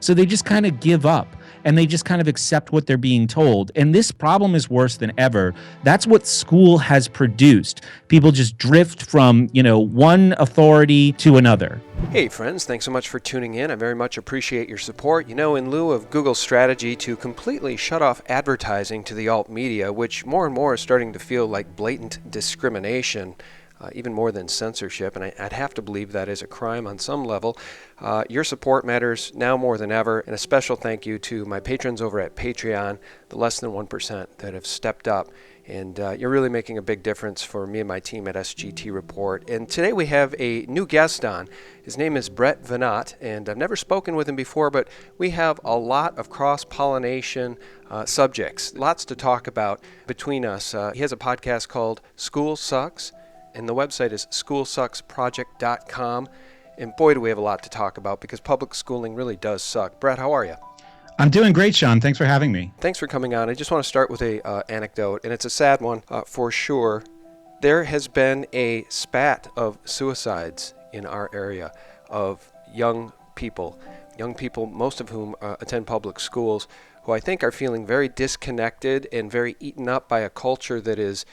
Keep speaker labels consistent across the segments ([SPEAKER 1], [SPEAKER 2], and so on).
[SPEAKER 1] So they just kind of give up and they just kind of accept what they're being told. And this problem is worse than ever. That's what school has produced. People just drift from, one authority to another.
[SPEAKER 2] Hey friends, thanks so much for tuning in. I very much appreciate your support. In lieu of Google's strategy to completely shut off advertising to the alt media, which more and more is starting to feel like blatant discrimination, even more than censorship, and I'd have to believe that is a crime on some level. Your support matters now more than ever, and a special thank you to my patrons over at Patreon, the less than 1% that have stepped up. And you're really making a big difference for me and my team at SGT Report. And today we have a new guest on. His name is Brett Veinotte, and I've never spoken with him before, but we have a lot of cross-pollination subjects, lots to talk about between us. He has a podcast called School Sucks, and the website is schoolsucksproject.com. And boy, do we have a lot to talk about because public schooling really does suck. Brett, how are you?
[SPEAKER 1] I'm doing great, Sean. Thanks for having me.
[SPEAKER 2] Thanks for coming on. I just want to start with a anecdote, and it's a sad one for sure. There has been a spat of suicides in our area of young people, most of whom attend public schools, who I think are feeling very disconnected and very eaten up by a culture that is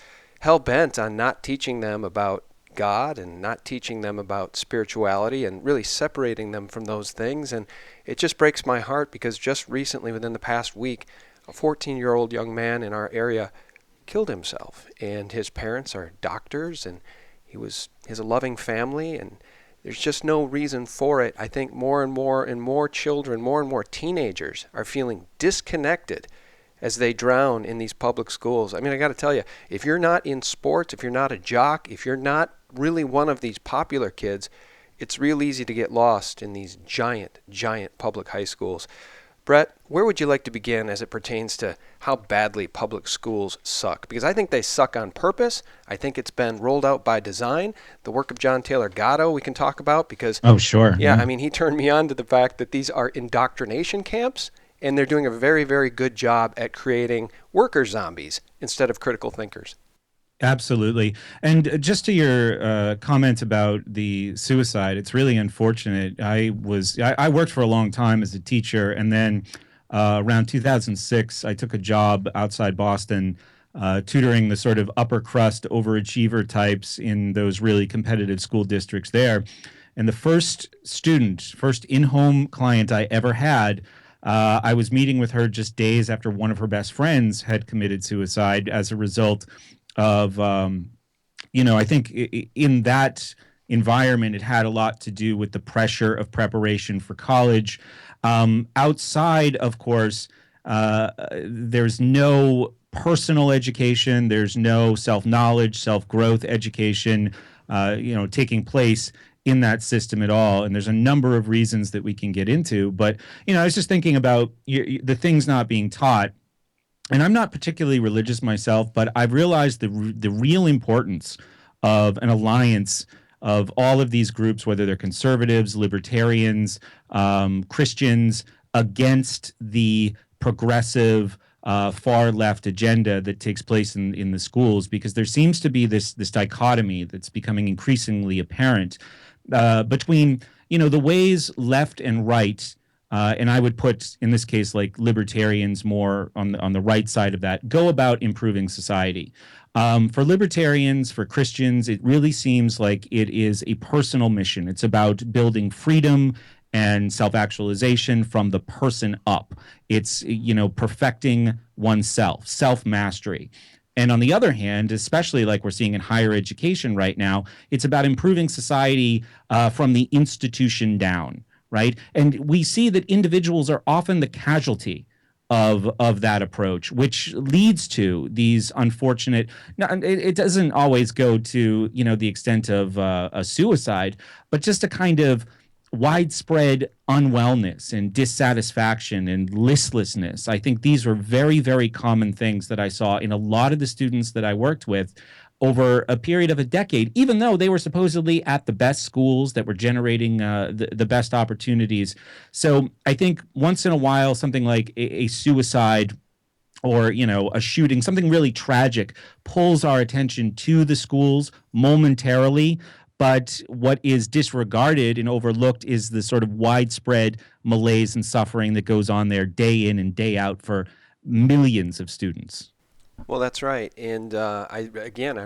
[SPEAKER 2] hell-bent on not teaching them about God and not teaching them about spirituality and really separating them from those things. And it just breaks my heart because just recently, within the past week, a 14-year-old young man in our area killed himself. And his parents are doctors, and he has a loving family, and there's just no reason for it. I think more and more children, more and more teenagers are feeling disconnected as they drown in these public schools. I mean, I got to tell you, if you're not in sports, if you're not a jock, if you're not really one of these popular kids, it's real easy to get lost in these giant public high schools. Brett, where would you like to begin as it pertains to how badly public schools suck? Because I think they suck on purpose. I think it's been rolled out by design. The work of John Taylor Gatto we can talk about because...
[SPEAKER 1] Oh, sure.
[SPEAKER 2] Yeah, I mean, he turned me on to the fact that these are indoctrination camps, and they're doing a very, very good job at creating worker zombies instead of critical thinkers.
[SPEAKER 1] Absolutely. And just to your comment about the suicide, it's really unfortunate. I worked for a long time as a teacher, and then around 2006, I took a job outside Boston tutoring the sort of upper crust overachiever types in those really competitive school districts there. And the first in-home client I ever had, I was meeting with her just days after one of her best friends had committed suicide as a result of, I think in that environment, it had a lot to do with the pressure of preparation for college. Outside, of course, there's no personal education. There's no self-knowledge, self-growth education, taking place in that system at all. And there's a number of reasons that we can get into. But, I was just thinking about the things not being taught. And I'm not particularly religious myself, but I've realized the real importance of an alliance of all of these groups, whether they're conservatives, libertarians, Christians, against the progressive far left agenda that takes place in the schools, because there seems to be this dichotomy that's becoming increasingly apparent between the ways left and right. And I would put, in this case, like libertarians more on the right side of that, go about improving society. For libertarians, for Christians, it really seems like it is a personal mission. It's about building freedom and self-actualization from the person up. It's, perfecting oneself, self-mastery. And on the other hand, especially like we're seeing in higher education right now, it's about improving society from the institution down. Right. And we see that individuals are often the casualty of that approach, which leads to these unfortunate. Now, it doesn't always go to, the extent of a suicide, but just a kind of widespread unwellness and dissatisfaction and listlessness. I think these were very, very common things that I saw in a lot of the students that I worked with over a period of a decade, even though they were supposedly at the best schools that were generating the best opportunities. So I think once in a while, something like a suicide or, a shooting, something really tragic pulls our attention to the schools momentarily. But what is disregarded and overlooked is the sort of widespread malaise and suffering that goes on there day in and day out for millions of students.
[SPEAKER 2] Well, that's right. And I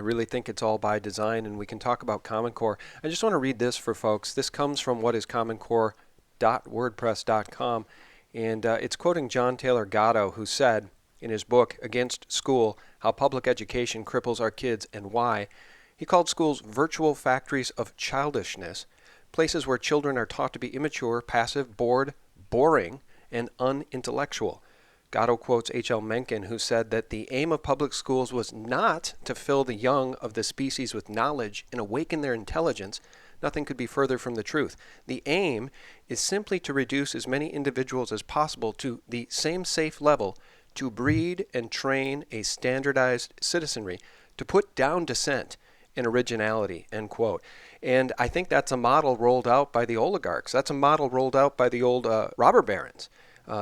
[SPEAKER 2] really think it's all by design, and we can talk about Common Core. I just want to read this for folks. This comes from what is commoncore.wordpress.com, and it's quoting John Taylor Gatto, who said in his book, Against School, How Public Education Cripples Our Kids and Why, he called schools virtual factories of childishness, places where children are taught to be immature, passive, bored, boring, and unintellectual. Gatto quotes H.L. Mencken, who said that the aim of public schools was not to fill the young of the species with knowledge and awaken their intelligence. Nothing could be further from the truth. The aim is simply to reduce as many individuals as possible to the same safe level, to breed and train a standardized citizenry, to put down dissent and originality, end quote. And I think that's a model rolled out by the oligarchs. That's a model rolled out by the old robber barons.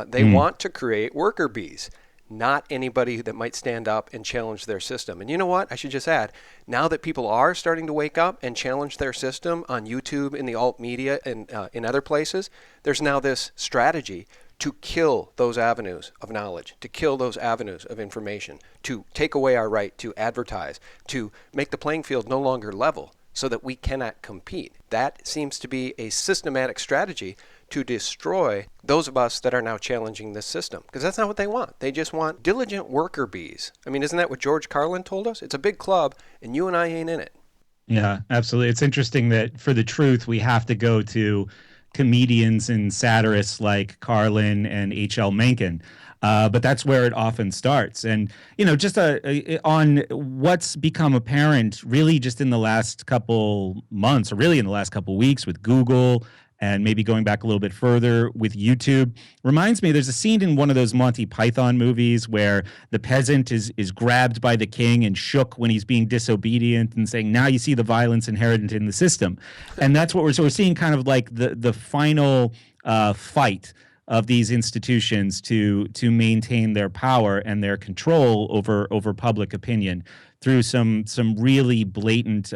[SPEAKER 2] They want to create worker bees, not anybody that might stand up and challenge their system. And you know what? I should just add, now that people are starting to wake up and challenge their system on YouTube, in the alt media, and in other places, there's now this strategy to kill those avenues of knowledge, to kill those avenues of information, to take away our right to advertise, to make the playing field no longer level so that we cannot compete. That seems to be a systematic strategy to destroy those of us that are now challenging this system. Because that's not what they want. They just want diligent worker bees. I mean, isn't that what George Carlin told us? It's a big club, and you and I ain't in it.
[SPEAKER 1] Yeah, absolutely. It's interesting that for the truth, we have to go to comedians and satirists like Carlin and H.L. Mencken. But that's where it often starts. And, just on what's become apparent really just in the last couple months, or really in the last couple weeks with Google, and maybe going back a little bit further with YouTube, reminds me there's a scene in one of those Monty Python movies where the peasant is grabbed by the king and shook when he's being disobedient and saying, now you see the violence inherent in the system. And that's what we're seeing, kind of like the final fight of these institutions to maintain their power and their control over public opinion through some really blatant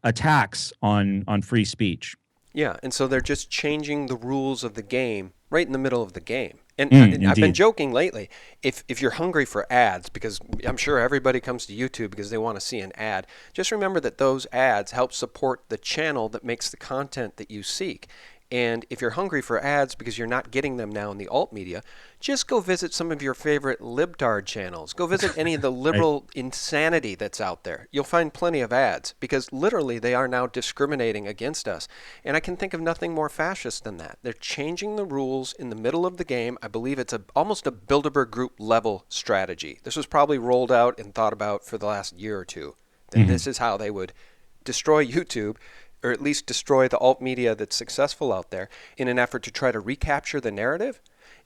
[SPEAKER 1] attacks on free speech.
[SPEAKER 2] Yeah, and so they're just changing the rules of the game right in the middle of the game. And I've been
[SPEAKER 1] Indeed.
[SPEAKER 2] joking lately, if you're hungry for ads, because I'm sure everybody comes to YouTube because they want to see an ad, just remember that those ads help support the channel that makes the content that you seek. And if you're hungry for ads because you're not getting them now in the alt media, just go visit some of your favorite libtard channels. Go visit any of the liberal insanity that's out there. You'll find plenty of ads because literally they are now discriminating against us. And I can think of nothing more fascist than that. They're changing the rules in the middle of the game. I believe it's almost a Bilderberg Group level strategy. This was probably rolled out and thought about for the last year or two. That this is how they would destroy YouTube, or at least destroy the alt media that's successful out there, in an effort to try to recapture the narrative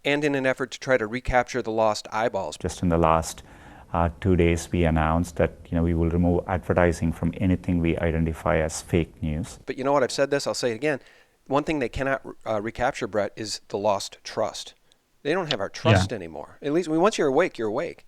[SPEAKER 2] and in an effort to try to recapture the lost eyeballs.
[SPEAKER 3] Just in the last 2 days, we announced that we will remove advertising from anything we identify as fake news.
[SPEAKER 2] But you know what? I've said this. I'll say it again. One thing they cannot recapture, Brett, is the lost trust. They don't have our trust anymore. At least once you're awake, you're awake.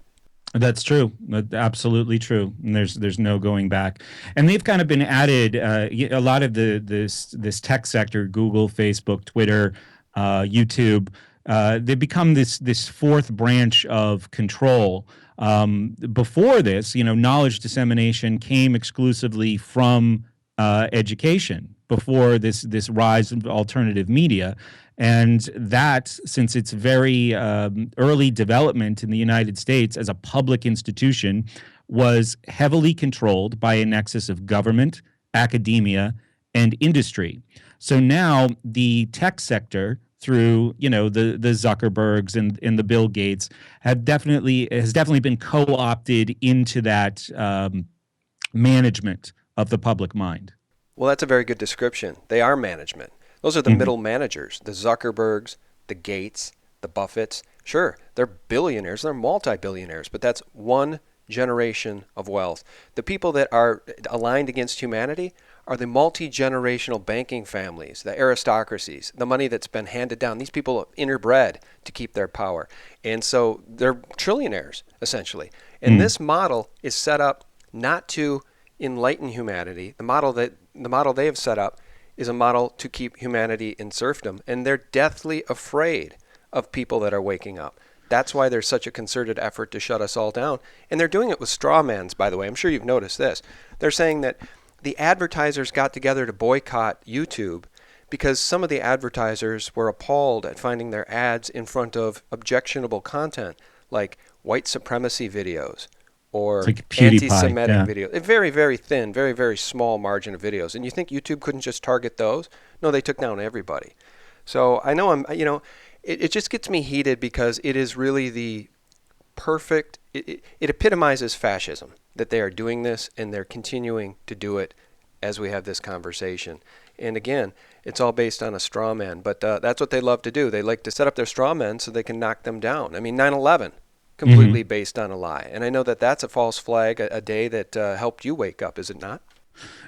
[SPEAKER 1] That's true. Absolutely true. And there's no going back. And they've kind of been added. A lot of this tech sector, Google, Facebook, Twitter, YouTube. They've become this fourth branch of control. Before this, knowledge dissemination came exclusively from education. Before this rise of alternative media. And that, since its very early development in the United States as a public institution, was heavily controlled by a nexus of government, academia, and industry. So now the tech sector, through the Zuckerbergs and the Bill Gates, has definitely been co-opted into that management of the public mind.
[SPEAKER 2] Well, that's a very good description. They are management. Those are the middle managers, the Zuckerbergs, the Gates, the Buffetts. Sure, they're billionaires, they're multi-billionaires, but that's one generation of wealth. The people that are aligned against humanity are the multi-generational banking families, the aristocracies, the money that's been handed down. These people are interbred to keep their power. And so they're trillionaires, essentially. And this model is set up not to enlighten humanity. The model that the model they have set up is a model to keep humanity in serfdom, and they're deathly afraid of people that are waking up. That's why there's such a concerted effort to shut us all down. And they're doing it with straw mans, by the way. I'm sure you've noticed this. They're saying that the advertisers got together to boycott YouTube because some of the advertisers were appalled at finding their ads in front of objectionable content like white supremacy videos or
[SPEAKER 1] like PewDiePie,
[SPEAKER 2] anti-Semitic
[SPEAKER 1] yeah.
[SPEAKER 2] videos. A very, very thin, very, very small margin of videos. And you think YouTube couldn't just target those? No, they took down everybody. So I know it just gets me heated because it is really the perfect, it epitomizes fascism, that they are doing this and they're continuing to do it as we have this conversation. And again, it's all based on a straw man, but that's what they love to do. They like to set up their straw men so they can knock them down. I mean, 9/11, completely based on a lie. And I know that that's a false flag, a day that helped you wake up, is it not?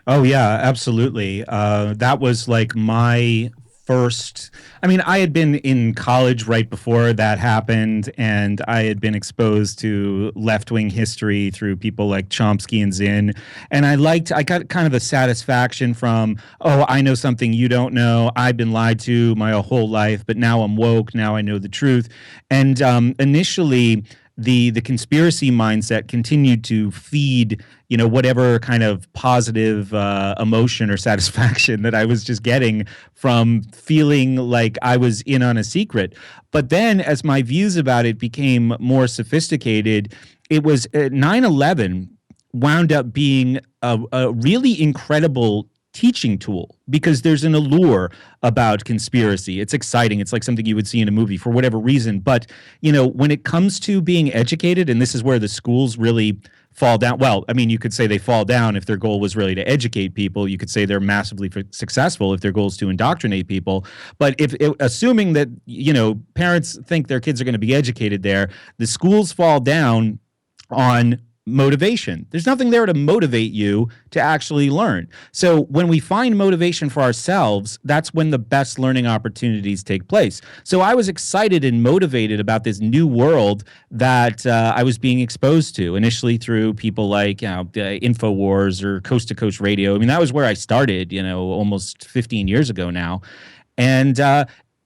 [SPEAKER 1] Oh yeah, absolutely. That was like my first. I mean, I had been in college right before that happened, and I had been exposed to left-wing history through people like Chomsky and Zinn, and I got kind of a satisfaction from, oh, I know something you don't know. I've been lied to my whole life, but now I'm woke. Now I know the truth. And initially, the conspiracy mindset continued to feed, whatever kind of positive emotion or satisfaction that I was just getting from feeling like I was in on a secret. But then as my views about it became more sophisticated, it was 9/11 wound up being a really incredible teaching tool because there's an allure about conspiracy. It's exciting. It's like something you would see in a movie for whatever reason. But, when it comes to being educated, and this is where the schools really fall down. Well, I mean, you could say they fall down if their goal was really to educate people. You could say they're massively successful if their goal is to indoctrinate people. But assuming that, parents think their kids are going to be educated there, the schools fall down on motivation. There's nothing there to motivate you to actually learn. So when we find motivation for ourselves, that's when the best learning opportunities take place. So I was excited and motivated about this new world that I was being exposed to initially through people like InfoWars or Coast to Coast Radio. I mean, that was where I started, almost 15 years ago now. And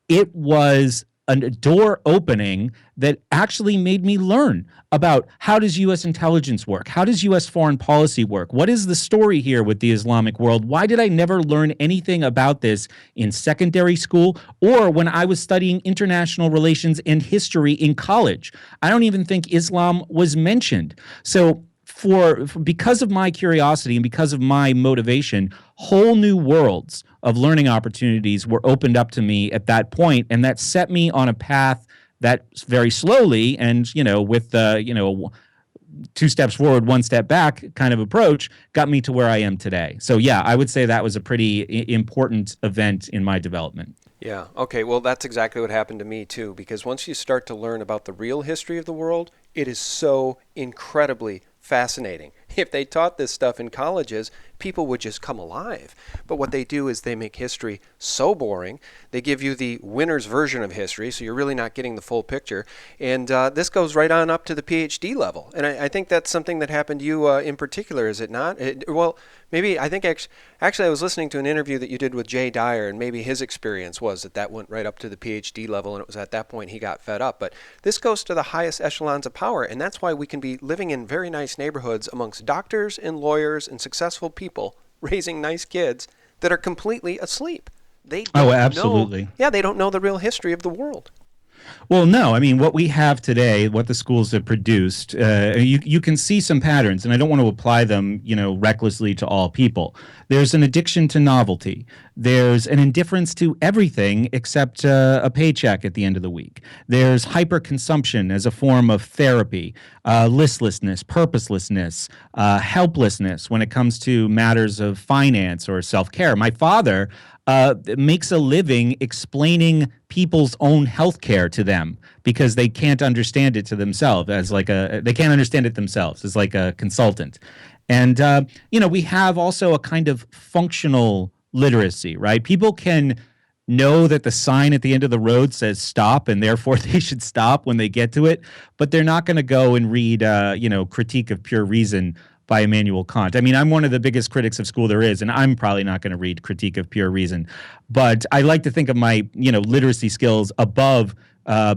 [SPEAKER 1] it was a door opening that actually made me learn about how does U.S. intelligence work? How does U.S. foreign policy work? What is the story here with the Islamic world? Why did I never learn anything about this in secondary school or when I was studying international relations and history in college? I don't even think Islam was mentioned. So because of my curiosity and because of my motivation, whole new worlds of learning opportunities were opened up to me at that point, and that set me on a path that very slowly and with two steps forward, one step back kind of approach got me to where I am today. So yeah, I would say that was a pretty important event in my development.
[SPEAKER 2] Yeah. Okay. Well, that's exactly what happened to me too, because once you start to learn about the real history of the world, it is so incredibly fascinating. If they taught this stuff in colleges, people would just come alive. But what they do is they make history so boring. They give you the winner's version of history, so you're really not getting the full picture. And this goes right on up to the PhD level. And I think that's something that happened to you in particular, is it not? I think actually I was listening to an interview that you did with Jay Dyer, and maybe his experience was that went right up to the PhD level, and it was at that point he got fed up. But this goes to the highest echelons of power, and that's why we can be living in very nice neighborhoods amongst doctors and lawyers and successful people raising nice kids that are completely asleep. They don't
[SPEAKER 1] absolutely.
[SPEAKER 2] They don't know the real history of the world.
[SPEAKER 1] Well, no. I mean, what we have today, what the schools have produced, you can see some patterns, and I don't want to apply them, recklessly to all people. There's an addiction to novelty. There's an indifference to everything except a paycheck at the end of the week. There's hyperconsumption as a form of therapy, listlessness, purposelessness, helplessness when it comes to matters of finance or self-care. My father makes a living explaining people's own healthcare to them because they can't understand it to themselves they can't understand it themselves as like a consultant. And, we have also a kind of functional literacy, right? People can know that the sign at the end of the road says stop and therefore they should stop when they get to it, but they're not going to go and read, Critique of Pure Reason by Immanuel Kant. I mean, I'm one of the biggest critics of school there is, and I'm probably not going to read Critique of Pure Reason. But I like to think of my, literacy skills above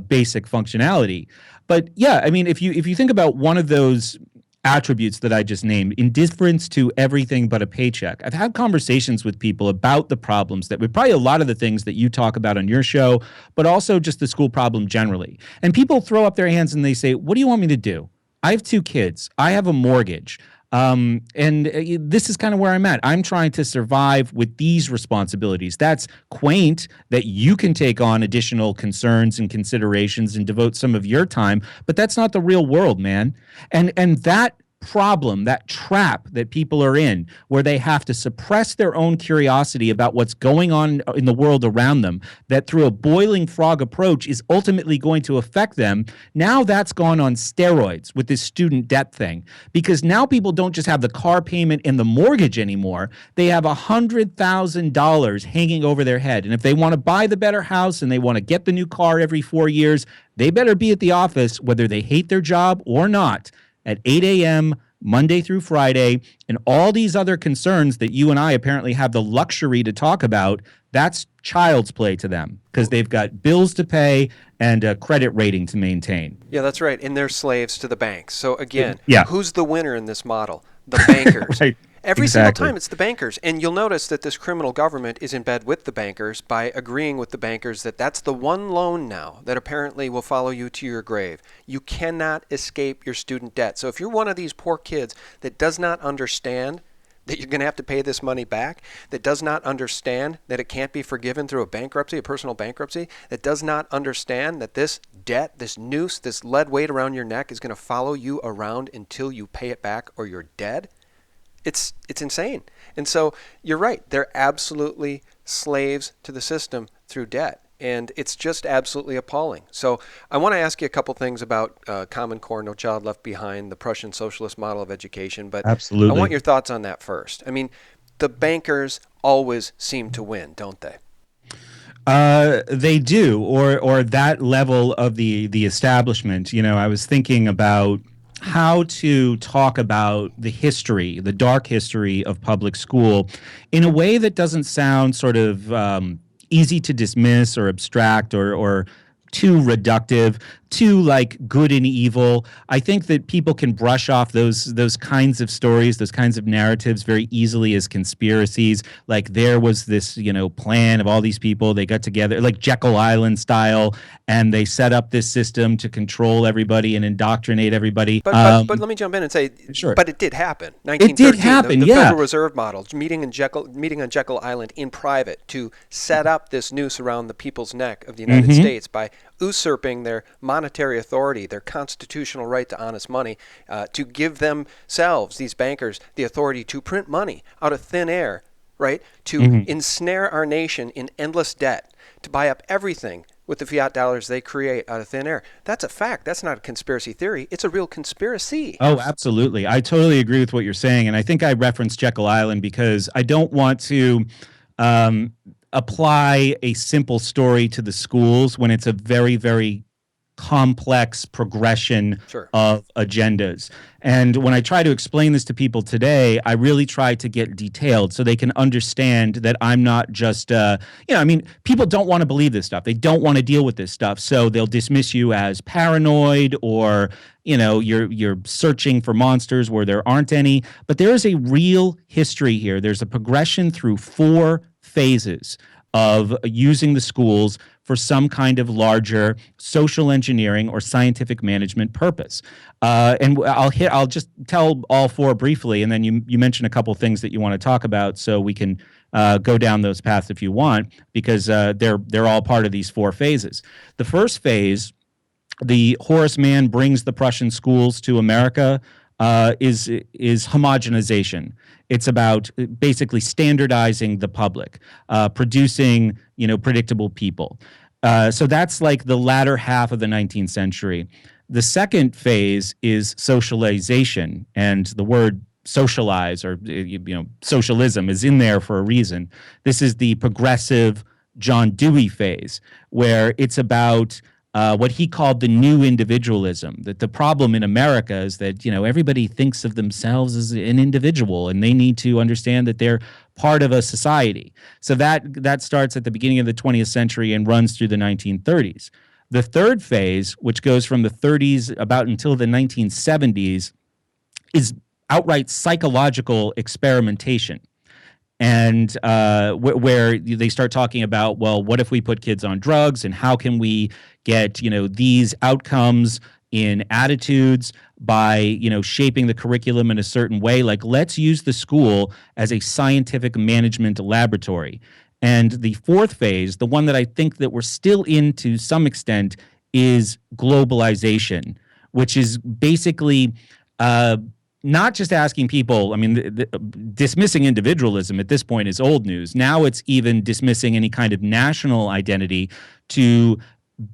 [SPEAKER 1] basic functionality. But yeah, I mean, if you think about one of those attributes that I just named, indifference to everything but a paycheck. I've had conversations with people about the problems that probably a lot of the things that you talk about on your show, but also just the school problem generally. And people throw up their hands and they say, what do you want me to do? I have 2 kids. I have a mortgage. And this is kind of where I'm at. I'm trying to survive with these responsibilities. That's quaint that you can take on additional concerns and considerations and devote some of your time, but that's not the real world, man. And that problem, that trap that people are in, where they have to suppress their own curiosity about what's going on in the world around them, that through a boiling frog approach is ultimately going to affect them. Now that's gone on steroids with this student debt thing, because now people don't just have the car payment and the mortgage anymore. They have $100,000 hanging over their head. And if they want to buy the better house and they want to get the new car every 4 years, they better be at the office, whether they hate their job or not, at 8 a.m. Monday through Friday, and all these other concerns that you and I apparently have the luxury to talk about, that's child's play to them because they've got bills to pay and a credit rating to maintain.
[SPEAKER 2] Yeah, that's right. And they're slaves to the banks. So again, who's the winner in this model? The bankers.
[SPEAKER 1] Right.
[SPEAKER 2] Every
[SPEAKER 1] Exactly.
[SPEAKER 2] single time it's the bankers. And you'll notice that this criminal government is in bed with the bankers by agreeing with the bankers that that's the one loan now that apparently will follow you to your grave. You cannot escape your student debt. So if you're one of these poor kids that does not understand that you're going to have to pay this money back, that does not understand that it can't be forgiven through a bankruptcy, a personal bankruptcy, that does not understand that this debt, this noose, this lead weight around your neck is going to follow you around until you pay it back or you're dead, it's insane. And so you're right. They're absolutely slaves to the system through debt. And it's just absolutely appalling. So I want to ask you a couple things about Common Core, No Child Left Behind, the Prussian socialist model of education. But
[SPEAKER 1] Absolutely.
[SPEAKER 2] I want your thoughts on that first. I mean, the bankers always seem to win, don't they?
[SPEAKER 1] They do, or that level of the establishment. I was thinking about how to talk about the history, the dark history of public school in a way that doesn't sound sort of easy to dismiss or abstract or too reductive, too like good and evil. I think that people can brush off those kinds of stories, those kinds of narratives very easily as conspiracies. Like there was this, plan of all these people, they got together like Jekyll Island style, and they set up this system to control everybody and indoctrinate everybody.
[SPEAKER 2] But let me jump in and say,
[SPEAKER 1] Sure.
[SPEAKER 2] But it did happen.
[SPEAKER 1] It did happen,
[SPEAKER 2] the
[SPEAKER 1] yeah.
[SPEAKER 2] Federal Reserve model, meeting on Jekyll Island in private to set up this noose around the people's neck of the United States by usurping their monetary authority, their constitutional right to honest money, to give themselves, these bankers, the authority to print money out of thin air, right? To ensnare our nation in endless debt, to buy up everything with the fiat dollars they create out of thin air. That's a fact. That's not a conspiracy theory. It's a real conspiracy.
[SPEAKER 1] Oh, absolutely. I totally agree with what you're saying. And I think I referenced Jekyll Island because I don't want to apply a simple story to the schools when it's a very, very complex progression of agendas. And when I try to explain this to people today, I really try to get detailed so they can understand that I'm not just, people don't want to believe this stuff. They don't want to deal with this stuff. So they'll dismiss you as paranoid or, you're searching for monsters where there aren't any. But there is a real history here. There's a progression through 4 phases of using the schools for some kind of larger social engineering or scientific management purpose. And I'll just tell all 4 briefly, and then you mention a couple things that you want to talk about, so we can go down those paths if you want, because they're all part of these 4 phases. The first phase, the Horace Mann brings the Prussian schools to America, is homogenization. It's about basically standardizing the public, producing, predictable people. So that's like the latter half of the 19th century. The second phase is socialization, and the word socialize or socialism is in there for a reason. This is the progressive John Dewey phase, where it's about what he called the new individualism. That the problem in America is that everybody thinks of themselves as an individual, and they need to understand that they're part of a society. So that starts at the beginning of the 20th century and runs through the 1930s. The third phase, which goes from the 30s about until the 1970s, is outright psychological experimentation. And where they start talking about, well, what if we put kids on drugs, and how can we get these outcomes in attitudes by shaping the curriculum in a certain way? Like, let's use the school as a scientific management laboratory. And the fourth phase, the one that I think that we're still in to some extent, is globalization, which is basically not just asking people. I mean, dismissing individualism at this point is old news. Now it's even dismissing any kind of national identity to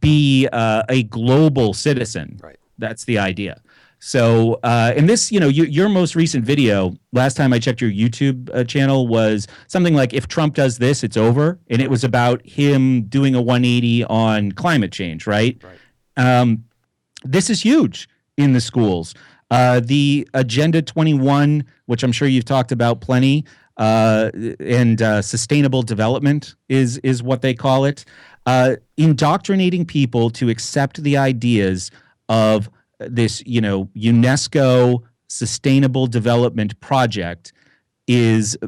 [SPEAKER 1] be a global citizen.
[SPEAKER 2] Right.
[SPEAKER 1] That's the idea. So in this, your most recent video, last time I checked your YouTube channel, was something like, if Trump does this, it's over. And it was about him doing a 180 on climate change, right?
[SPEAKER 2] Right.
[SPEAKER 1] This is huge in the schools. The Agenda 21, which I'm sure you've talked about plenty, and sustainable development is what they call it. Indoctrinating people to accept the ideas of this, UNESCO sustainable development project is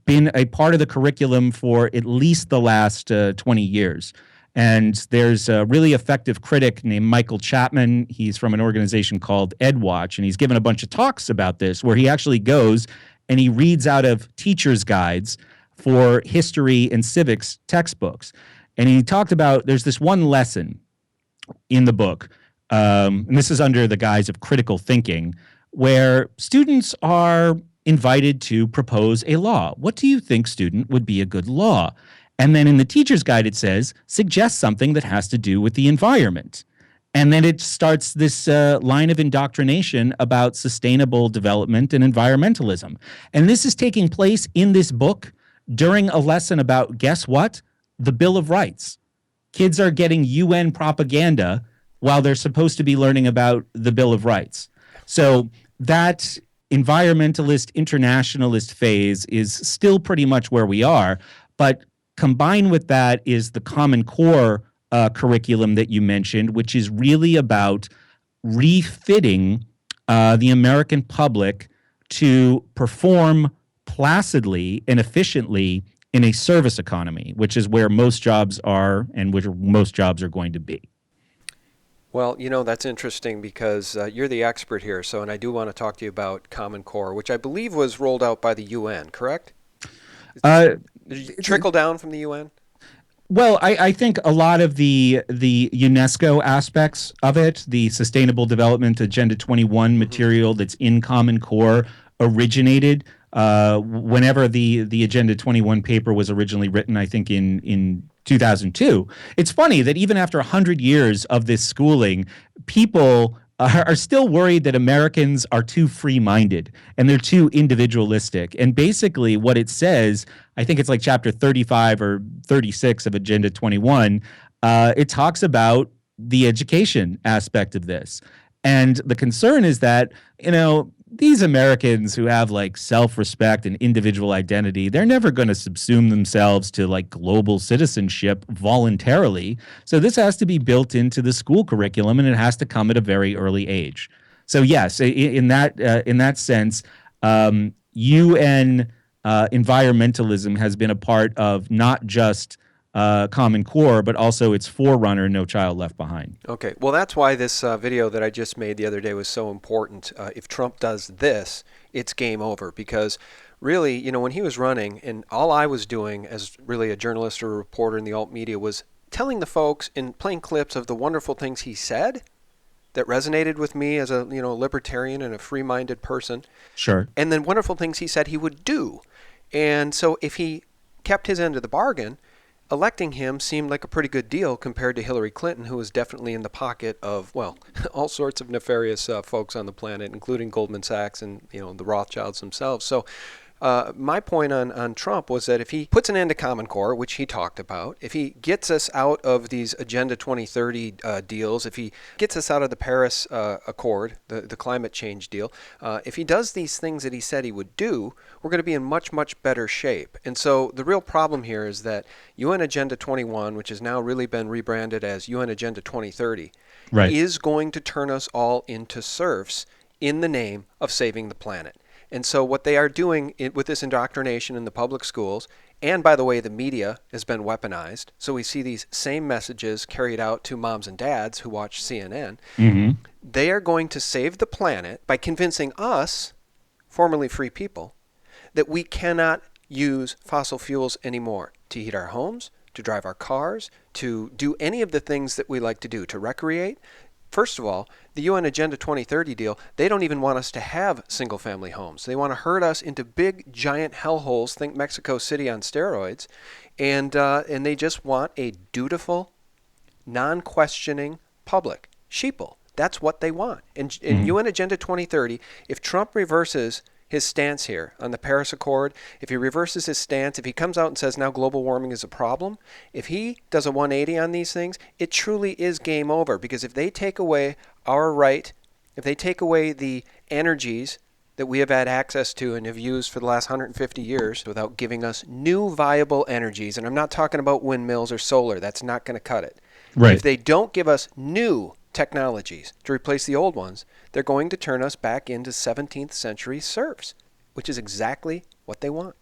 [SPEAKER 1] been a part of the curriculum for at least the last 20 years. And there's a really effective critic named Michael Chapman. He's from an organization called EdWatch, and he's given a bunch of talks about this, where he actually goes and he reads out of teachers' guides for history and civics textbooks. And he talked about, there's this one lesson in the book, and this is under the guise of critical thinking, where students are invited to propose a law. What do you think, student, would be a good law? And then in the teacher's guide, it says, suggest something that has to do with the environment. And then it starts this line of indoctrination about sustainable development and environmentalism. And this is taking place in this book during a lesson about, guess what? The Bill of Rights. Kids are getting UN propaganda while they're supposed to be learning about the Bill of Rights. So that environmentalist, internationalist phase is still pretty much where we are. But combined with that is the Common Core curriculum that you mentioned, which is really about refitting the American public to perform placidly and efficiently in a service economy, which is where most jobs are and where most jobs are going to be.
[SPEAKER 2] Well, that's interesting because you're the expert here. So, and I do want to talk to you about Common Core, which I believe was rolled out by the UN, correct? Did it trickle down from the UN?
[SPEAKER 1] Well, I think a lot of the UNESCO aspects of it, the Sustainable Development Agenda 21 material that's in Common Core, originated whenever the Agenda 21 paper was originally written, I think in 2002. It's funny that even after 100 years of this schooling, people are still worried that Americans are too free-minded and they're too individualistic. And basically what it says, I think it's like chapter 35 or 36 of Agenda 21, it talks about the education aspect of this. And the concern is that, these Americans who have like self-respect and individual identity, they're never going to subsume themselves to like global citizenship voluntarily. So this has to be built into the school curriculum, and it has to come at a very early age. So yes, in that sense, UN environmentalism has been a part of not just Common Core, but also its forerunner, No Child Left Behind.
[SPEAKER 2] Okay, well, that's why this video that I just made the other day was so important. If Trump does this, it's game over, because really, when he was running, and all I was doing as really a journalist or a reporter in the alt media was telling the folks and playing clips of the wonderful things he said that resonated with me as a libertarian and a free-minded person.
[SPEAKER 1] Sure.
[SPEAKER 2] And then wonderful things he said he would do. And so if he kept his end of the bargain, electing him seemed like a pretty good deal compared to Hillary Clinton, who was definitely in the pocket of, well, all sorts of nefarious folks on the planet, including Goldman Sachs and the Rothschilds themselves. So My point on Trump was that if he puts an end to Common Core, which he talked about, if he gets us out of these Agenda 2030 deals, if he gets us out of the Paris Accord, the climate change deal, if he does these things that he said he would do, we're going to be in much, much better shape. And so the real problem here is that UN Agenda 21, which has now really been rebranded as UN Agenda 2030,
[SPEAKER 1] Right.
[SPEAKER 2] is going to turn us all into serfs in the name of saving the planet. And so what they are doing with this indoctrination in the public schools, and by the way, the media has been weaponized. So we see these same messages carried out to moms and dads who watch CNN.
[SPEAKER 1] Mm-hmm.
[SPEAKER 2] They are going to save the planet by convincing us, formerly free people, that we cannot use fossil fuels anymore to heat our homes, to drive our cars, to do any of the things that we like to do, to recreate. First of all, the UN Agenda 2030 deal, they don't even want us to have single-family homes. They want to herd us into big, giant hellholes, think Mexico City on steroids, and they just want a dutiful, non-questioning public. Sheeple. That's what they want. And UN Agenda 2030, if Trump reverses his stance here on the Paris Accord, if he reverses his stance, if he comes out and says now global warming is a problem, if he does a 180 on these things, it truly is game over. Because if they take away our right, if they take away the energies that we have had access to and have used for the last 150 years without giving us new viable energies, and I'm not talking about windmills or solar, that's not going to cut it.
[SPEAKER 1] Right.
[SPEAKER 2] If they don't give us new technologies to replace the old ones, they're going to turn us back into 17th century serfs, which is exactly what they want.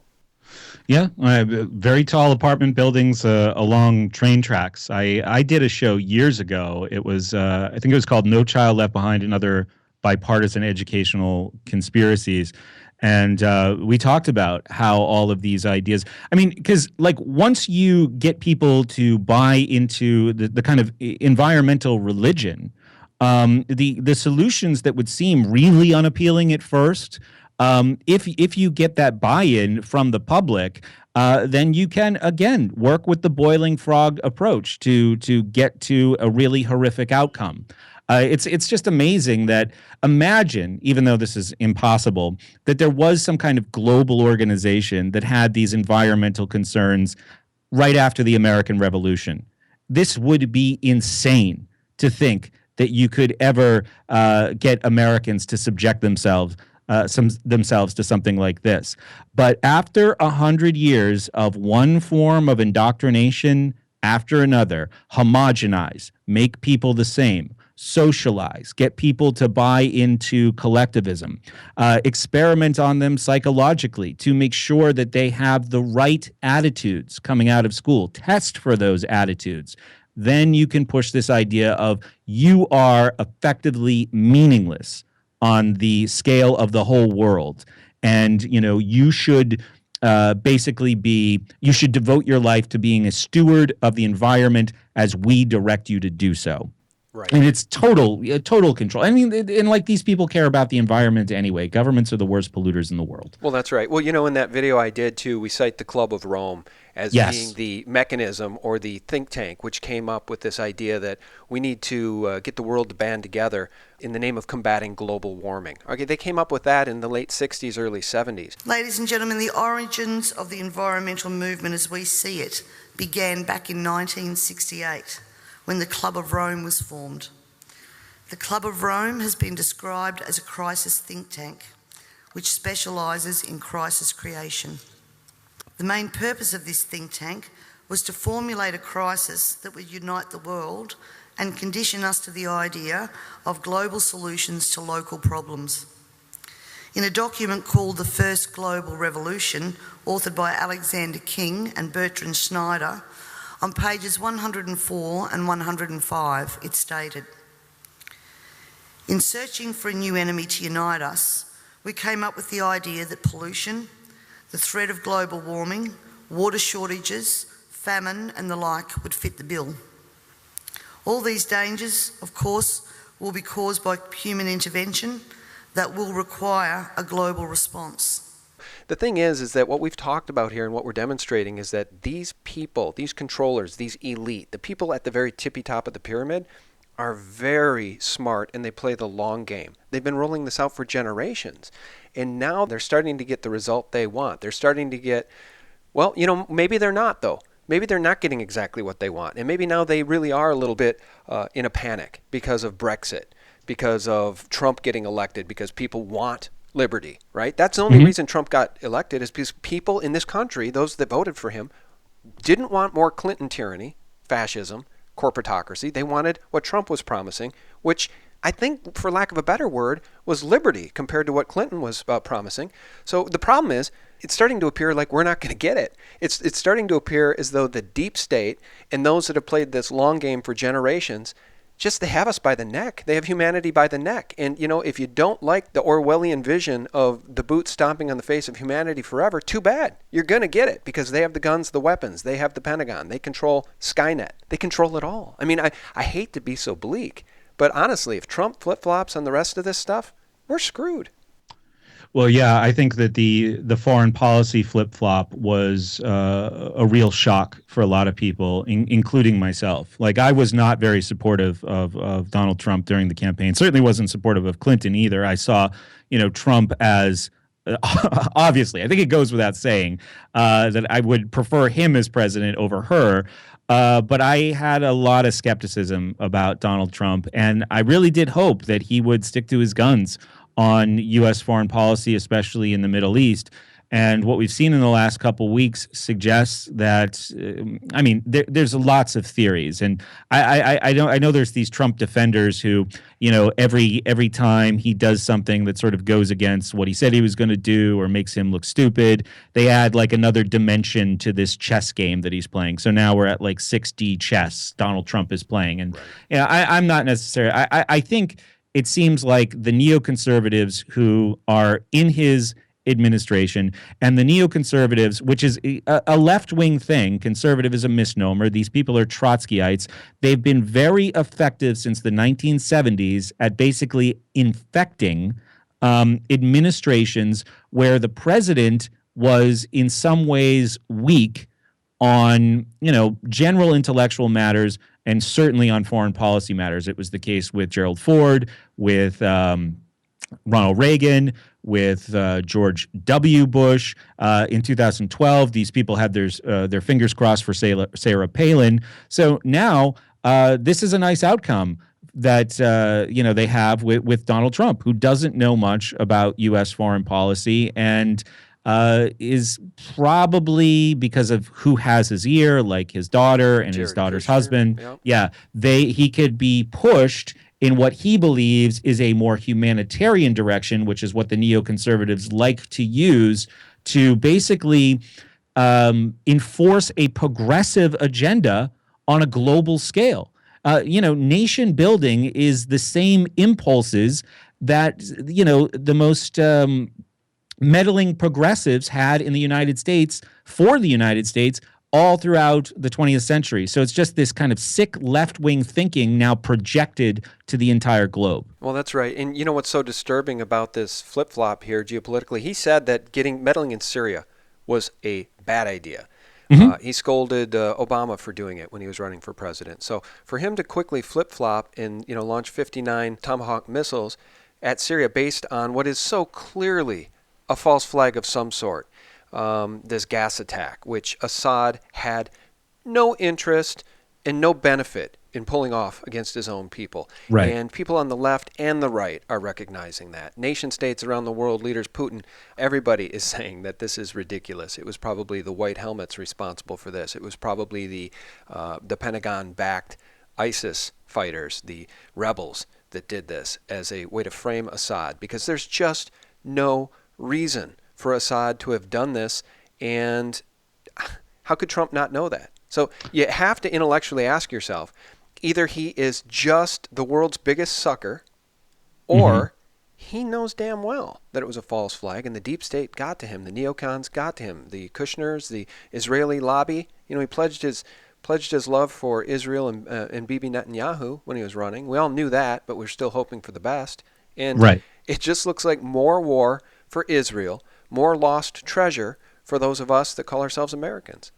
[SPEAKER 1] Yeah, very tall apartment buildings along train tracks. I did a show years ago. It was I think it was called "No Child Left Behind" and Other Bipartisan Educational Conspiracies, and we talked about how all of these ideas. I mean, because like once you get people to buy into the kind of environmental religion, the solutions that would seem really unappealing at first. If you get that buy-in from the public, then you can again work with the boiling frog approach to get to a really horrific outcome. It's just amazing that imagine, even though this is impossible, that there was some kind of global organization that had these environmental concerns right after the American Revolution. This would be insane to think that you could ever get Americans to subject themselves to something like this. But after 100 years of one form of indoctrination after another, homogenize, make people the same, socialize, get people to buy into collectivism, experiment on them psychologically to make sure that they have the right attitudes coming out of school, test for those attitudes. Then you can push this idea of you are effectively meaningless on the scale of the whole world. And, you should you should devote your life to being a steward of the environment as we direct you to do so.
[SPEAKER 2] Right.
[SPEAKER 1] And it's total control. I mean, and like these people care about the environment anyway. Governments are the worst polluters in the world.
[SPEAKER 2] Well, that's right. Well, in that video I did too, we cite the Club of Rome as being the mechanism or the think tank which came up with this idea that we need to get the world to band together in the name of combating global warming. Okay, they came up with that in the late 60s, early 70s.
[SPEAKER 4] Ladies and gentlemen, the origins of the environmental movement as we see it began back in 1968. When the Club of Rome was formed. The Club of Rome has been described as a crisis think tank, which specialises in crisis creation. The main purpose of this think tank was to formulate a crisis that would unite the world and condition us to the idea of global solutions to local problems. In a document called The First Global Revolution, authored by Alexander King and Bertrand Schneider, on pages 104 and 105, it stated, "In searching for a new enemy to unite us, we came up with the idea that pollution, the threat of global warming, water shortages, famine and the like would fit the bill. All these dangers, of course, will be caused by human intervention that will require a global response."
[SPEAKER 2] The thing is that what we've talked about here and what we're demonstrating is that these people, these controllers, these elite, the people at the very tippy top of the pyramid, are very smart and they play the long game. They've been rolling this out for generations. And now they're starting to get the result they want. They're starting to get, well, maybe they're not, though. Maybe they're not getting exactly what they want. And maybe now they really are a little bit in a panic because of Brexit, because of Trump getting elected, because people want liberty, right? That's the only reason Trump got elected, is because people in this country, those that voted for him, didn't want more Clinton tyranny, fascism, corporatocracy. They wanted what Trump was promising, which I think, for lack of a better word, was liberty compared to what Clinton was promising. So the problem is, it's starting to appear like we're not going to get it. It's starting to appear as though the deep state and those that have played this long game for generations, they have us by the neck. They have humanity by the neck. And, if you don't like the Orwellian vision of the boot stomping on the face of humanity forever, too bad. You're going to get it, because they have the guns, the weapons. They have the Pentagon. They control Skynet. They control it all. I mean, I hate to be so bleak, but honestly, if Trump flip-flops on the rest of this stuff, we're screwed.
[SPEAKER 1] Well, yeah, I think that the foreign policy flip-flop was a real shock for a lot of people, including myself. Like, I was not very supportive of Donald Trump during the campaign. Certainly wasn't supportive of Clinton either. I saw, Trump as obviously, I think it goes without saying that I would prefer him as president over her. But I had a lot of skepticism about Donald Trump, and I really did hope that he would stick to his guns on U.S. foreign policy, especially in the Middle East. And what we've seen in the last couple of weeks suggests that, there's lots of theories, and I know there's these Trump defenders who, every time he does something that sort of goes against what he said he was going to do or makes him look stupid, they add like another dimension to this chess game that he's playing. So now we're at like 6D chess Donald Trump is playing, and I'm not necessarily. I think it seems like the neoconservatives who are in his administration and the neoconservatives, which is a left-wing thing. Conservative is a misnomer. These people are Trotskyites. They've been very effective since the 1970s at basically infecting administrations where the president was in some ways weak on, general intellectual matters and certainly on foreign policy matters. It was the case with Gerald Ford, with Ronald Reagan, with George W. Bush. In 2012, these people had their fingers crossed for Sarah Palin. So now this is a nice outcome that they have with Donald Trump, who doesn't know much about U.S. foreign policy and is probably, because of who has his ear, like his daughter and his daughter's husband. Yep. He could be pushed in what he believes is a more humanitarian direction, which is what the neoconservatives like to use to basically enforce a progressive agenda on a global scale. Nation building is the same impulses that, the most meddling progressives had in the United States for the United States all throughout the 20th century. So it's just this kind of sick left-wing thinking now projected to the entire globe.
[SPEAKER 2] Well, that's right. And what's so disturbing about this flip-flop here geopolitically, he said that meddling in Syria was a bad idea. He scolded Obama for doing it when he was running for president. So for him to quickly flip-flop and launch 59 Tomahawk missiles at Syria based on what is so clearly a false flag of some sort, this gas attack, which Assad had no interest and no benefit in pulling off against his own people.
[SPEAKER 1] Right.
[SPEAKER 2] And people on the left and the right are recognizing that. Nation states around the world, leaders, Putin, everybody is saying that this is ridiculous. It was probably the white helmets responsible for this. It was probably the Pentagon-backed ISIS fighters, the rebels, that did this as a way to frame Assad, because there's just no reason for Assad to have done this, and how could Trump not know that? So you have to intellectually ask yourself, either he is just the world's biggest sucker, or he knows damn well that it was a false flag, and the deep state got to him, the neocons got to him, the Kushners, the Israeli lobby. He pledged his love for Israel and Bibi Netanyahu when he was running. We all knew that, but we're still hoping for the best. And it just looks like more war for Israel, more lost treasure for those of us that call ourselves Americans.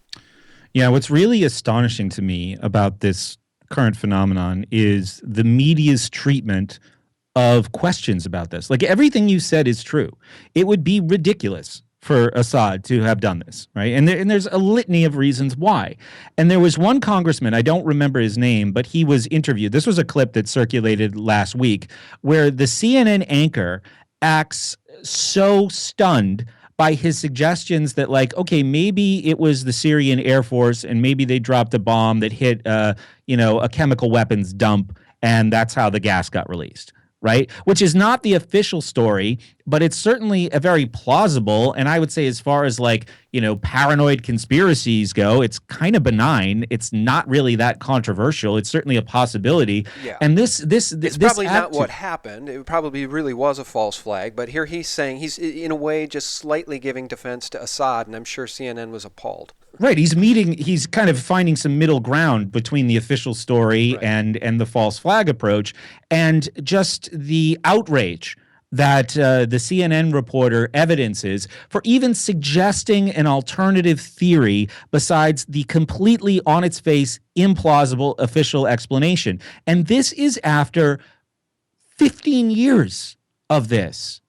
[SPEAKER 1] Yeah, what's really astonishing to me about this current phenomenon is the media's treatment of questions about this. Like everything you said is true. It would be ridiculous for Assad to have done this, right? And there's a litany of reasons why. And there was one congressman, I don't remember his name, but he was interviewed. This was a clip that circulated last week where the CNN anchor acts so stunned by his suggestions that, like, okay, maybe it was the Syrian Air Force and maybe they dropped a bomb that hit a chemical weapons dump, and that's how the gas got released, right? Which is not the official story, but it's certainly a very plausible, and I would say as far as like, paranoid conspiracies go, it's kind of benign. It's not really that controversial. It's certainly a possibility.
[SPEAKER 2] Yeah.
[SPEAKER 1] And this
[SPEAKER 2] it's probably not what happened. It probably really was a false flag, but here he's saying, he's in a way just slightly giving defense to Assad, and I'm sure CNN was appalled.
[SPEAKER 1] Right. He's kind of finding some middle ground between the official story and the false flag approach, and just the outrage that the CNN reporter evidences for even suggesting an alternative theory besides the completely on its face implausible official explanation. And this is after 15 years of this,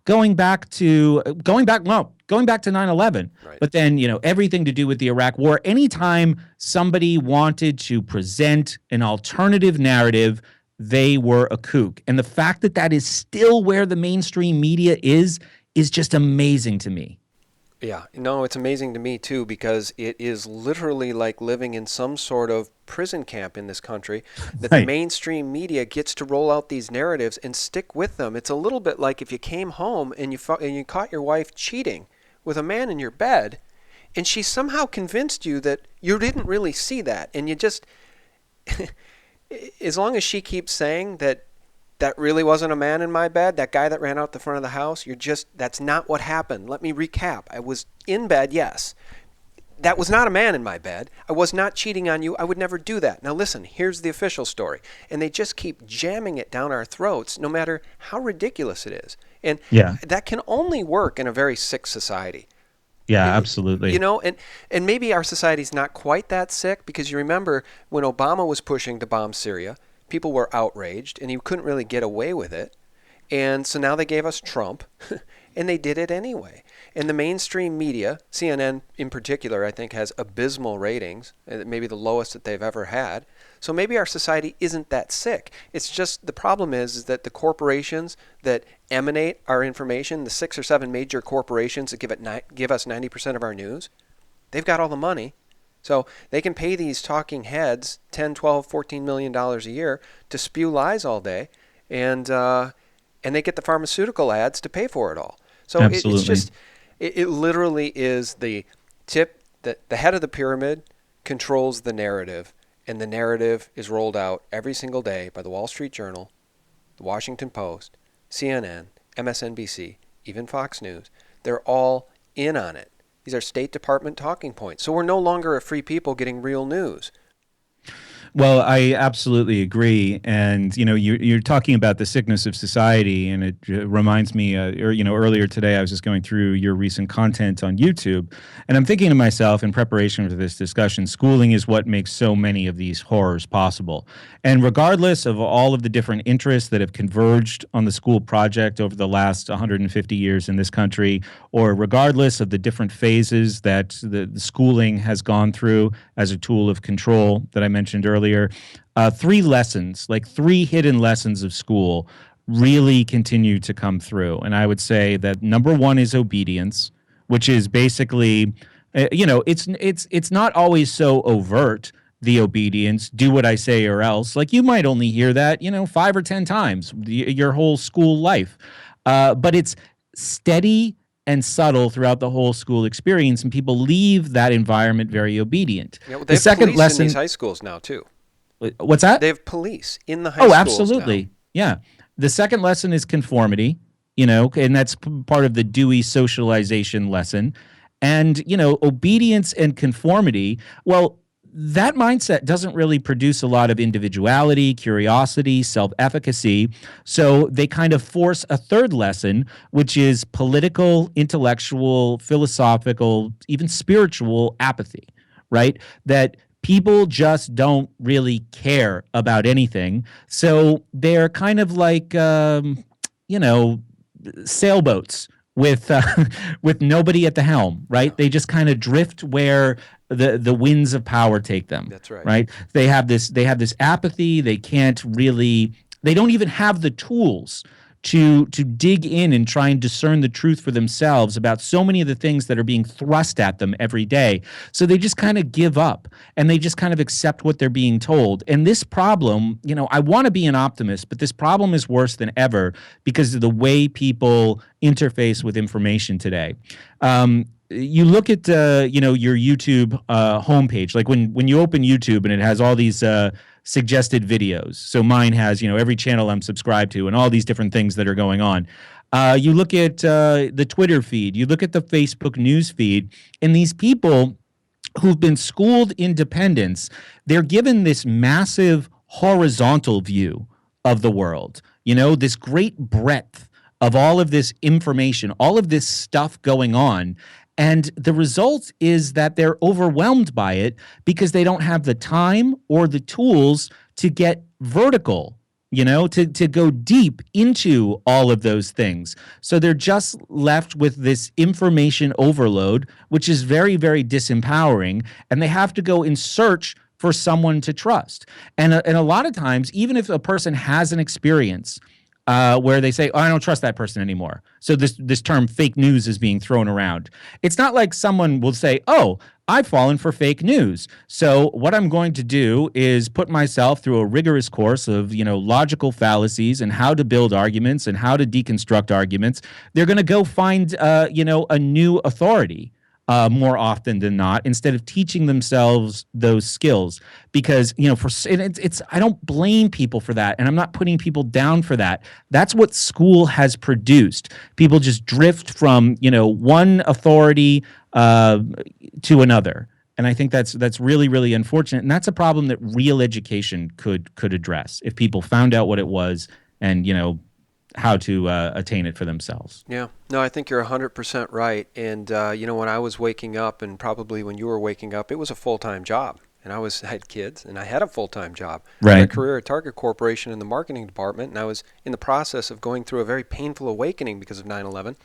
[SPEAKER 1] going back to 9/11,
[SPEAKER 2] Right.
[SPEAKER 1] but then, everything to do with the Iraq War. Anytime somebody wanted to present an alternative narrative, they were a kook. And the fact that that is still where the mainstream media is just amazing to me.
[SPEAKER 2] Yeah, no, it's amazing to me too, because it is literally like living in some sort of prison camp in this country, that the mainstream media gets to roll out these narratives and stick with them. It's a little bit like if you came home and you caught your wife cheating with a man in your bed, and she somehow convinced you that you didn't really see that, and you just as long as she keeps saying that really wasn't a man in my bed, that guy that ran out the front of the house, that's not what happened. Let me recap. I was in bed, yes. That was not a man in my bed. I was not cheating on you. I would never do that. Now listen, here's the official story. And they just keep jamming it down our throats, no matter how ridiculous it is. And that can only work in a very sick society.
[SPEAKER 1] Yeah, absolutely.
[SPEAKER 2] And maybe our society's not quite that sick, because you remember when Obama was pushing to bomb Syria, people were outraged and he couldn't really get away with it. And so now they gave us Trump and they did it anyway. And the mainstream media, CNN in particular, I think has abysmal ratings, maybe the lowest that they've ever had. So maybe our society isn't that sick. It's just the problem is that the corporations that emanate our information, the 6 or 7 major corporations that give us 90% of our news, they've got all the money. So they can pay these talking heads $10, $12, $14 million a year to spew lies all day, and they get the pharmaceutical ads to pay for it all. So it's just, it literally is the tip that the head of the pyramid controls the narrative, and the narrative is rolled out every single day by the Wall Street Journal, the Washington Post, CNN, MSNBC, even Fox News. They're all in on it. These are State Department talking points. So we're no longer a free people getting real news.
[SPEAKER 1] Well, I absolutely agree. And, you're talking about the sickness of society, and it reminds me, earlier today I was just going through your recent content on YouTube, and I'm thinking to myself in preparation for this discussion, schooling is what makes so many of these horrors possible. And regardless of all of the different interests that have converged on the school project over the last 150 years in this country, or regardless of the different phases that the schooling has gone through as a tool of control that I mentioned earlier, 3 lessons, like 3 hidden lessons of school, really continue to come through. And I would say that number 1 is obedience, which is basically, it's not always so overt, the obedience, do what I say or else. Like you might only hear that, 5 or 10 times your whole school life. But it's steady and subtle throughout the whole school experience, and people leave that environment very obedient.
[SPEAKER 2] Yeah, well, they have
[SPEAKER 1] second
[SPEAKER 2] police
[SPEAKER 1] lesson
[SPEAKER 2] in these high schools now too.
[SPEAKER 1] What's that?
[SPEAKER 2] They have police in the high schools.
[SPEAKER 1] Oh, absolutely.
[SPEAKER 2] Now.
[SPEAKER 1] Yeah. The second lesson is conformity, and that's part of the Dewey socialization lesson. And, obedience and conformity, well, that mindset doesn't really produce a lot of individuality, curiosity, self-efficacy. So they kind of force a third lesson, which is political, intellectual, philosophical, even spiritual apathy, right? That people just don't really care about anything. So they're kind of like, you know, sailboats with with nobody at the helm, right? They just kind of drift where the winds of power take them.
[SPEAKER 2] That's right.
[SPEAKER 1] Right? They have this apathy. They don't even have the tools to dig in and try and discern the truth for themselves about so many of the things that are being thrust at them every day. So they just kind of give up and they just kind of accept what they're being told. And this problem, I want to be an optimist, but this problem is worse than ever because of the way people interface with information today. You look at your YouTube homepage, like when you open YouTube and it has all these suggested videos. So mine has every channel I'm subscribed to and all these different things that are going on. You look at the Twitter feed, you look at the Facebook news feed, and these people who've been schooled independence, they're given this massive horizontal view of the world. This great breadth of all of this information, all of this stuff going on. And the result is that they're overwhelmed by it because they don't have the time or the tools to get vertical, to go deep into all of those things. So they're just left with this information overload, which is very, very disempowering. And they have to go in search for someone to trust. And a lot of times, even if a person has an experience where they say, oh, I don't trust that person anymore. So this term fake news is being thrown around. It's not like someone will say, oh, I've fallen for fake news. So what I'm going to do is put myself through a rigorous course of, logical fallacies and how to build arguments and how to deconstruct arguments. They're going to go find, a new authority. More often than not, instead of teaching themselves those skills, because I don't blame people for that, and I'm not putting people down for that. That's what school has produced. People just drift from one authority to another, and I think that's really, really unfortunate, and that's a problem that real education could address if people found out what it was and how to attain it for themselves.
[SPEAKER 2] Yeah. No, I think you're 100% right. And, when I was waking up and probably when you were waking up, it was a full-time job. And I had kids and I had a full-time job.
[SPEAKER 1] Right.
[SPEAKER 2] I had a career at Target Corporation in the marketing department. And I was in the process of going through a very painful awakening because of 9/11.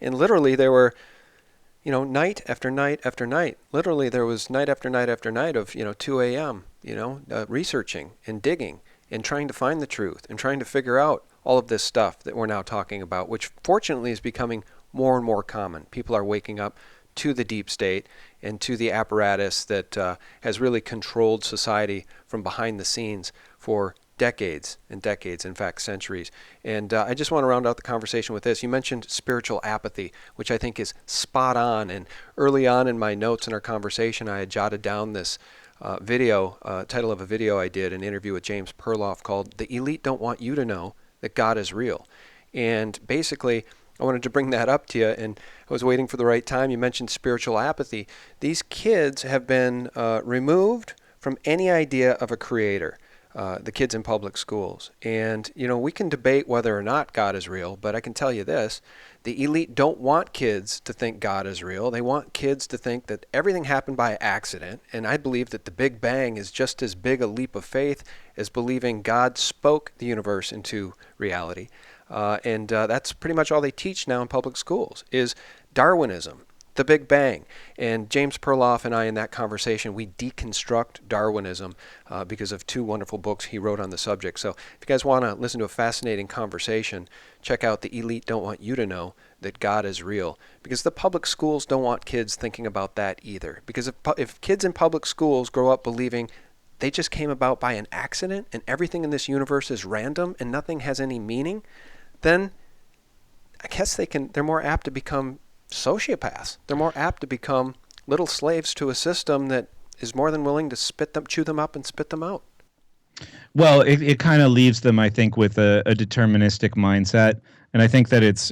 [SPEAKER 2] And literally there were, night after night after night. Literally there was night after night after night of, 2 a.m., researching and digging and trying to find the truth and trying to figure out all of this stuff that we're now talking about, which fortunately is becoming more and more common. People are waking up to the deep state and to the apparatus that has really controlled society from behind the scenes for decades and decades, in fact, centuries. And I just want to round out the conversation with this. You mentioned spiritual apathy, which I think is spot on. And early on in my notes in our conversation, I had jotted down this title of a video I did, an interview with James Perloff called "The Elite Don't Want You to Know That God is Real." And basically, I wanted to bring that up to you, and I was waiting for the right time. You mentioned spiritual apathy. These kids have been removed from any idea of a creator, the kids in public schools. And, we can debate whether or not God is real, but I can tell you this. The elite don't want kids to think God is real. They want kids to think that everything happened by accident. And I believe that the Big Bang is just as big a leap of faith as believing God spoke the universe into reality. And that's pretty much all they teach now in public schools is Darwinism, the Big Bang. And James Perloff and I, in that conversation, we deconstruct Darwinism because of two wonderful books he wrote on the subject. So if you guys want to listen to a fascinating conversation, check out The Elite Don't Want You to Know That God is Real. Because the public schools don't want kids thinking about that either. Because if kids in public schools grow up believing they just came about by an accident and everything in this universe is random and nothing has any meaning, then I guess they're more apt to become sociopaths. They're more apt to become little slaves to a system that is more than willing to chew them up and spit them out.
[SPEAKER 1] Well, it kind of leaves them, I think, with a deterministic mindset. And I think that it's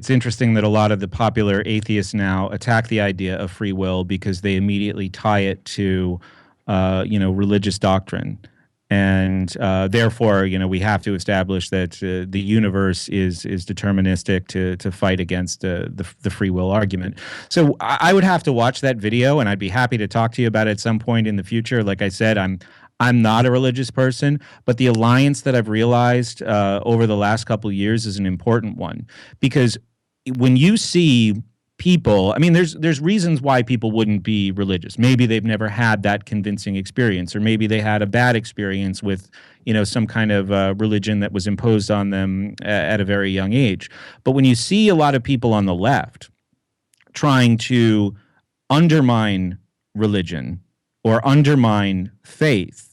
[SPEAKER 1] interesting that a lot of the popular atheists now attack the idea of free will because they immediately tie it to religious doctrine. And therefore, we have to establish that the universe is deterministic to fight against the free will argument. So I would have to watch that video, and I'd be happy to talk to you about it at some point in the future. Like I said, I'm not a religious person, but the alliance that I've realized over the last couple of years is an important one, because when you see people, I mean, there's reasons why people wouldn't be religious. Maybe they've never had that convincing experience, or maybe they had a bad experience with, some kind of religion that was imposed on them at a very young age. But when you see a lot of people on the left trying to undermine religion or undermine faith,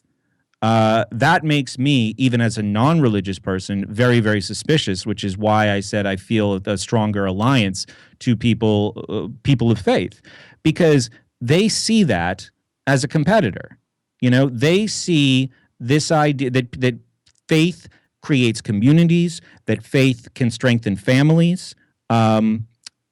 [SPEAKER 1] that makes me, even as a non-religious person, very, very suspicious, which is why I said I feel a stronger alliance to people of faith, because they see that as a competitor. They see this idea that faith creates communities, that faith can strengthen families, and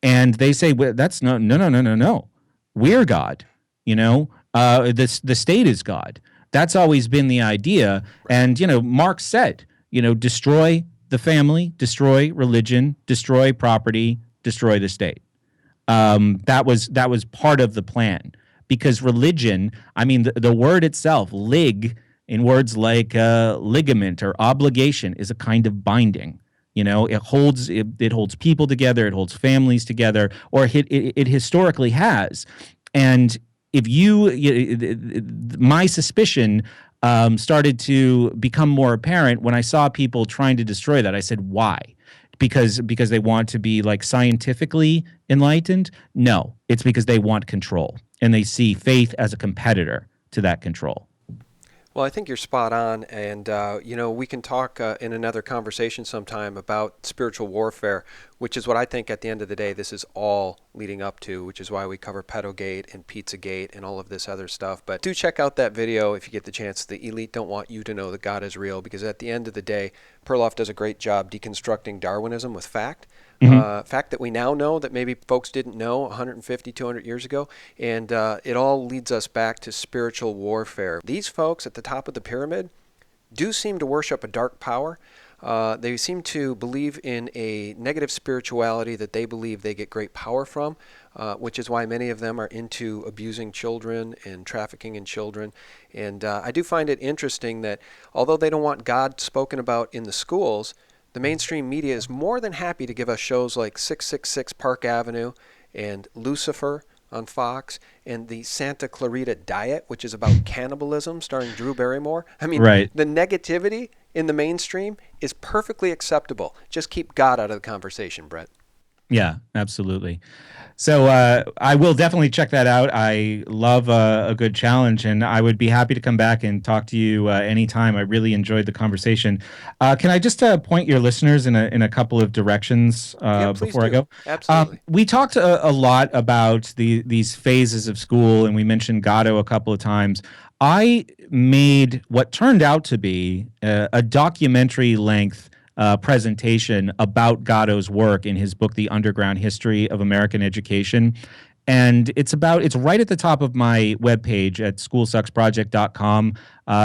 [SPEAKER 1] they say, well, that's no. We're God. The state is God. That's always been the idea. And, Marx said, destroy the family, destroy religion, destroy property, destroy the state. That was part of the plan, because religion, I mean, the word itself, in words like ligament or obligation, is a kind of binding. It holds people together, it holds families together, or it historically has. And if my suspicion started to become more apparent when I saw people trying to destroy that. I said, why? Because they want to be like scientifically enlightened? No, it's because they want control, and they see faith as a competitor to that control.
[SPEAKER 2] Well, I think you're spot on, and we can talk in another conversation sometime about spiritual warfare, which is what I think at the end of the day this is all leading up to, which is why we cover Pedogate and Pizzagate and all of this other stuff. But do check out that video if you get the chance. The elite don't want you to know that God is real, because at the end of the day, Perloff does a great job deconstructing Darwinism with fact. Fact that we now know that maybe folks didn't know 150, 200 years ago. And it all leads us back to spiritual warfare. These folks at the top of the pyramid do seem to worship a dark power. They seem to believe in a negative spirituality that they believe they get great power from, which is why many of them are into abusing children and trafficking in children. And I do find it interesting that although they don't want God spoken about in the schools, the mainstream media is more than happy to give us shows like 666 Park Avenue and Lucifer on Fox, and the Santa Clarita Diet, which is about cannibalism, starring Drew Barrymore. I mean,
[SPEAKER 1] right.
[SPEAKER 2] The negativity in the mainstream is perfectly acceptable. Just keep God out of the conversation, Brett.
[SPEAKER 1] Yeah, absolutely. So I will definitely check that out. I love a good challenge, and I would be happy to come back and talk to you anytime. I really enjoyed the conversation. Can I just point your listeners in a couple of directions before I go?
[SPEAKER 2] Absolutely.
[SPEAKER 1] We talked a lot about these phases of school, and we mentioned Gatto a couple of times. I made what turned out to be a documentary length presentation about Gatto's work in his book, The Underground History of American Education. And it's right at the top of my webpage at schoolsucksproject.com.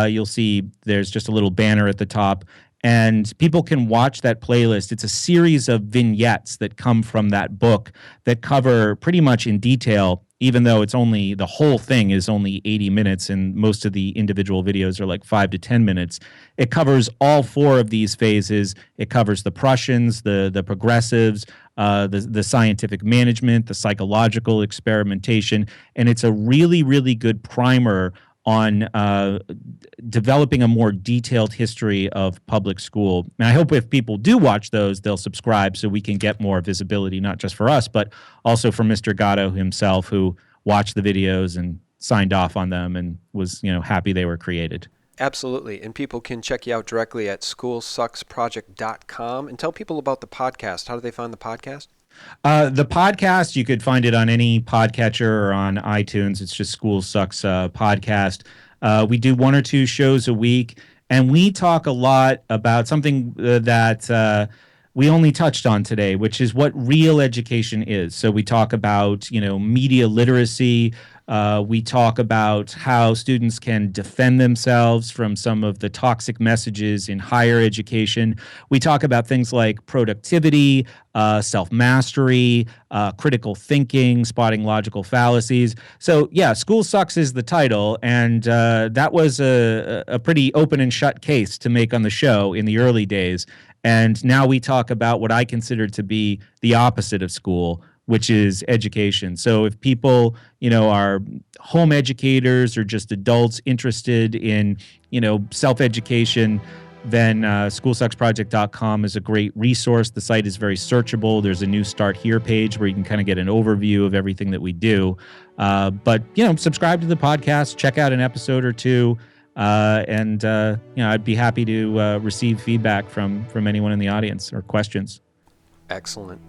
[SPEAKER 1] You'll see there's just a little banner at the top, and people can watch that playlist. It's a series of vignettes that come from that book that cover pretty much in detail, even though the whole thing is only 80 minutes and most of the individual videos are like 5 to 10 minutes. It covers all four of these phases. It covers the Prussians, the progressives, the scientific management, the psychological experimentation, and it's a really, really good primer on developing a more detailed history of public school. And I hope if people do watch those, they'll subscribe so we can get more visibility, not just for us, but also for Mr. Gatto himself, who watched the videos and signed off on them and was, happy they were created.
[SPEAKER 2] Absolutely. And people can check you out directly at schoolsucksproject.com. And tell people about the podcast. How do they find the podcast?
[SPEAKER 1] The podcast, you could find it on any podcatcher or on iTunes. It's just School Sucks Podcast. We do 1 or 2 shows a week, and we talk a lot about something that we only touched on today, which is what real education is. So we talk about, media literacy, We talk about how students can defend themselves from some of the toxic messages in higher education. We talk about things like productivity, self-mastery, critical thinking, spotting logical fallacies. So yeah, School Sucks is the title, and that was a pretty open and shut case to make on the show in the early days. And now we talk about what I consider to be the opposite of school, which is education. So if people, are home educators or just adults interested in, self-education, then schoolsucksproject.com is a great resource. The site is very searchable. There's a new Start Here page where you can kind of get an overview of everything that we do. But subscribe to the podcast, check out an episode or two. And I'd be happy to receive feedback from anyone in the audience or questions.
[SPEAKER 2] Excellent.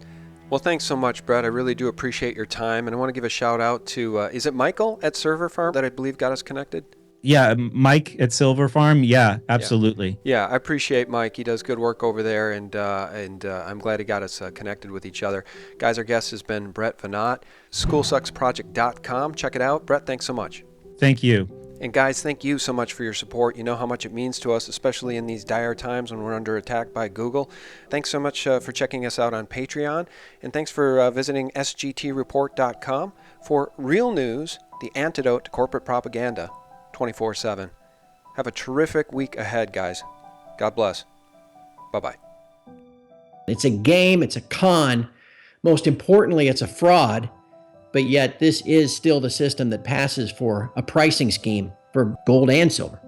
[SPEAKER 2] Well, thanks so much, Brett. I really do appreciate your time. And I want to give a shout out to, is it Michael at Server Farm that I believe got us connected?
[SPEAKER 1] Yeah, Mike at Silver Farm. Yeah, absolutely.
[SPEAKER 2] Yeah, I appreciate Mike. He does good work over there, and I'm glad he got us connected with each other. Guys, our guest has been Brett Veinotte, schoolsucksproject.com. Check it out. Brett, thanks so much.
[SPEAKER 1] Thank you.
[SPEAKER 2] And guys, thank you so much for your support. You know how much it means to us, especially in these dire times when we're under attack by Google. Thanks so much for checking us out on Patreon. And thanks for visiting sgtreport.com for real news, the antidote to corporate propaganda, 24/7. Have a terrific week ahead, guys. God bless. Bye-bye.
[SPEAKER 5] It's a game, it's a con. Most importantly, it's a fraud. But yet this is still the system that passes for a pricing scheme for gold and silver.